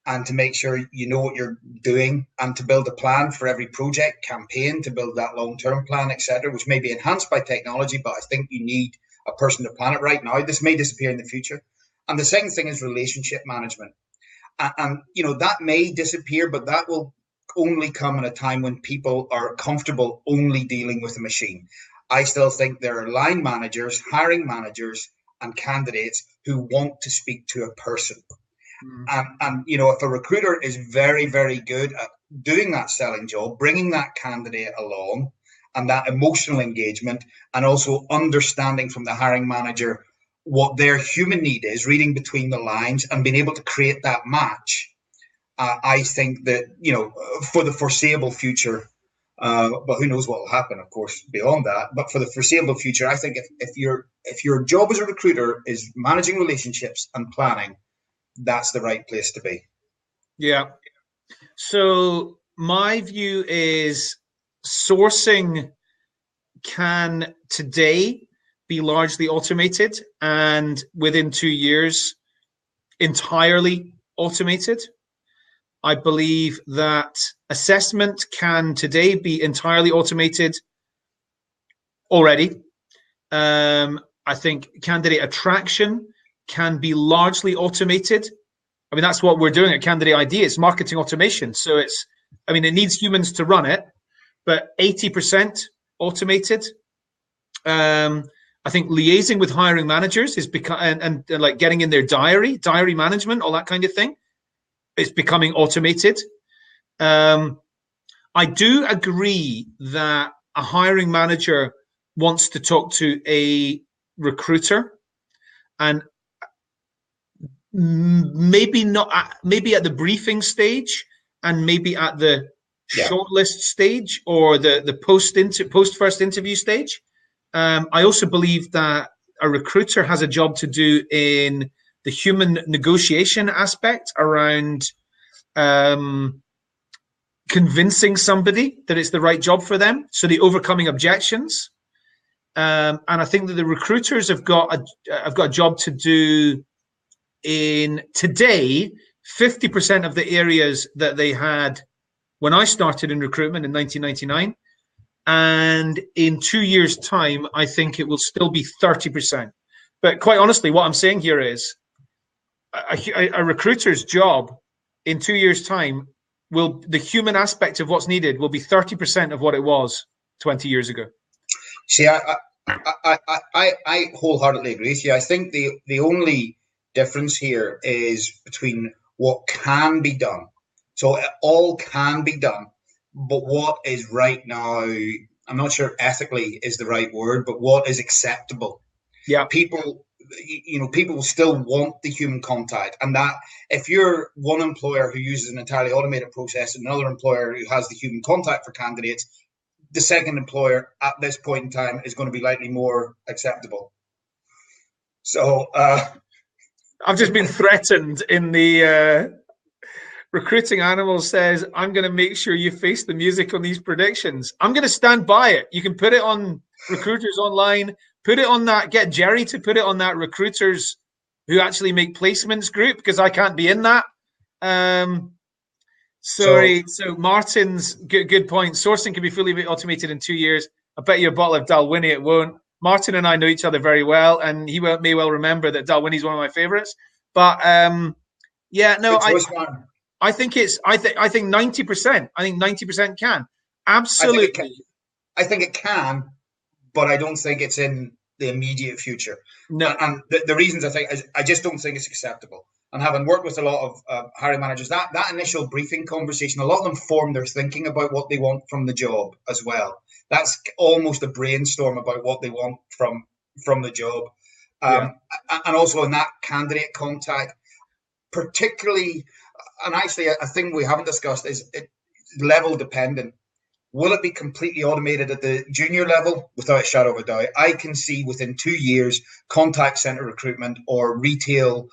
and to make sure you know what you're doing, and to build a plan for every project, campaign, to build that long-term plan, etc., which may be enhanced by technology, but I think you need a person to plan it right now. This may disappear in the future. And the second thing is relationship management. And that may disappear, but that will only come at a time when people are comfortable only dealing with a machine. I still think there are line managers, hiring managers, and candidates who want to speak to a person. And if a recruiter is very, very good at doing that selling job, bringing that candidate along, and that emotional engagement, and also understanding from the hiring manager what their human need is, reading between the lines and being able to create that match, I think that, for the foreseeable future, but who knows what will happen, of course, beyond that. But for the foreseeable future, I think if your job as a recruiter is managing relationships and planning, that's the right place to be. Yeah. So my view is sourcing can today be largely automated, and within 2 years, entirely automated. I believe that assessment can today be entirely automated already. I think candidate attraction can be largely automated. I mean, that's what we're doing at Candidate ID. It's marketing automation. So it needs humans to run it, but 80% automated. I think liaising with hiring managers is and like getting in their diary management, all that kind of thing, is becoming automated. I do agree that a hiring manager wants to talk to a recruiter, and maybe at the briefing stage, and maybe at the shortlist stage, or the post first interview stage. I also believe that a recruiter has a job to do in the human negotiation aspect around convincing somebody that it's the right job for them. So the overcoming objections. And I think that the recruiters have got a job to do in today, 50% of the areas that they had when I started in recruitment in 1999. And in 2 years' time, I think it will still be 30%. But quite honestly, what I'm saying here is a recruiter's job in 2 years' time the human aspect of what's needed will be 30% of what it was 20 years ago. See, I wholeheartedly agree with you. I think the only difference here is between what can be done. So it all can be done, but what is right now, I'm not sure ethically is the right word, but what is acceptable. Yeah. People will still want the human contact, and that if you're one employer who uses an entirely automated process and another employer who has the human contact for candidates, the second employer at this point in time is going to be likely more acceptable. So I've just been threatened in the Recruiting Animals says, I'm going to make sure you face the music on these predictions. I'm going to stand by it. You can put it on Recruiters Online, put it on that, get Jerry to put it on that Recruiters Who Actually Make Placements group, because I can't be in that. So Martin's good point. Sourcing can be fully automated in 2 years. I bet you a bottle of Dalwhinnie it won't. Martin and I know each other very well, and he may well remember that Dalwhinnie's one of my favorites. But I think 90%. I think 90% can. Absolutely. I think it can, but I don't think it's in the immediate future. No. And the reasons I just don't think it's acceptable. and having worked with a lot of hiring managers, that initial briefing conversation, a lot of them form their thinking about what they want from the job as well. That's almost a brainstorm about what they want from the job. And also in that candidate contact, particularly, and actually a thing we haven't discussed is level dependent. Will it be completely automated at the junior level? Without a shadow of a doubt. I can see within 2 years, contact center recruitment or retail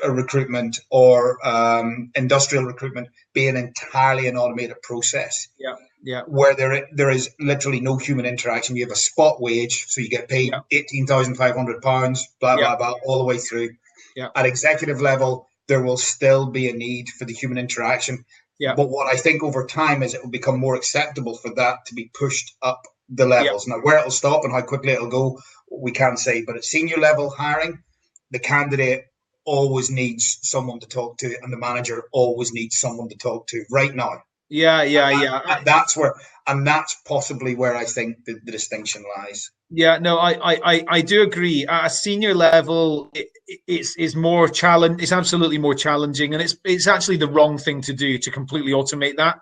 recruitment or industrial recruitment being entirely an automated process. Where there is literally no human interaction. You have a spot wage, so you get paid £18,500, blah, blah, blah, all the way through. At executive level, there will still be a need for the human interaction. But what I think over time is it will become more acceptable for that to be pushed up the levels. Now, where it'll stop and how quickly it'll go, we can't say. But at senior level hiring, the candidate always needs someone to talk to, and the manager always needs someone to talk to right now. That's where, and that's possibly where I think the distinction lies. Yeah, no, I do agree. At a senior level, it's more challenge. It's absolutely more challenging, and it's actually the wrong thing to do to completely automate that.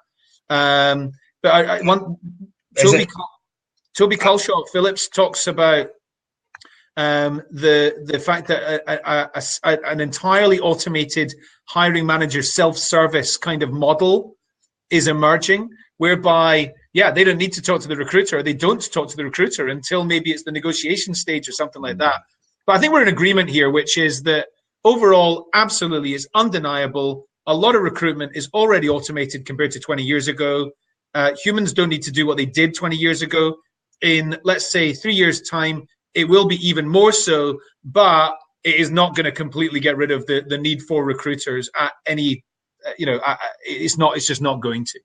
But I want Toby Culshaw Phillips talks about the fact that an entirely automated hiring manager self-service kind of model is emerging, whereby they don't need to talk to the recruiter. They don't talk to the recruiter until maybe it's the negotiation stage or something like that. But I think we're in agreement here, which is that overall, absolutely, it's undeniable. A lot of recruitment is already automated compared to 20 years ago. Humans don't need to do what they did 20 years ago. In, let's say, 3 years' time, it will be even more so, but it is not going to completely get rid of the need for recruiters at any, it's just not going to.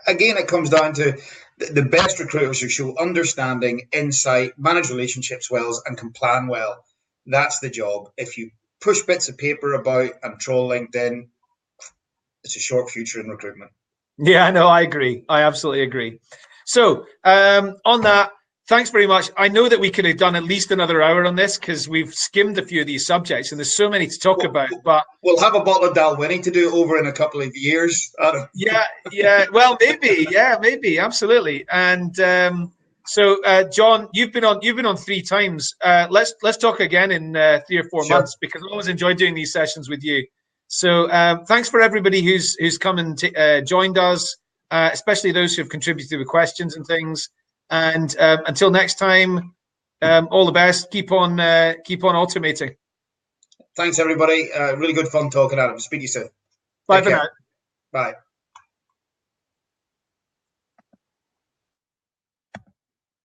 Again, it comes down to the best recruiters who show understanding, insight, manage relationships well, and can plan well. That's the job. If you push bits of paper about and troll LinkedIn, it's a short future in recruitment. Yeah, no, I agree. I absolutely agree. So on that, thanks very much. I know that we could have done at least another hour on this because we've skimmed a few of these subjects and there's so many to talk about. But we'll have a bottle of Dalwhinnie to do over in a couple of years. Well, maybe, absolutely. And so, John, you've been on 3 times. Let's talk again in 3 or 4 months because I always enjoy doing these sessions with you. So, thanks for everybody who's come and joined us, especially those who have contributed with questions and things. And until next time, all the best. Keep on automating. Thanks, everybody. Really good fun talking, Adam. Speak to you soon. Bye for now. Bye.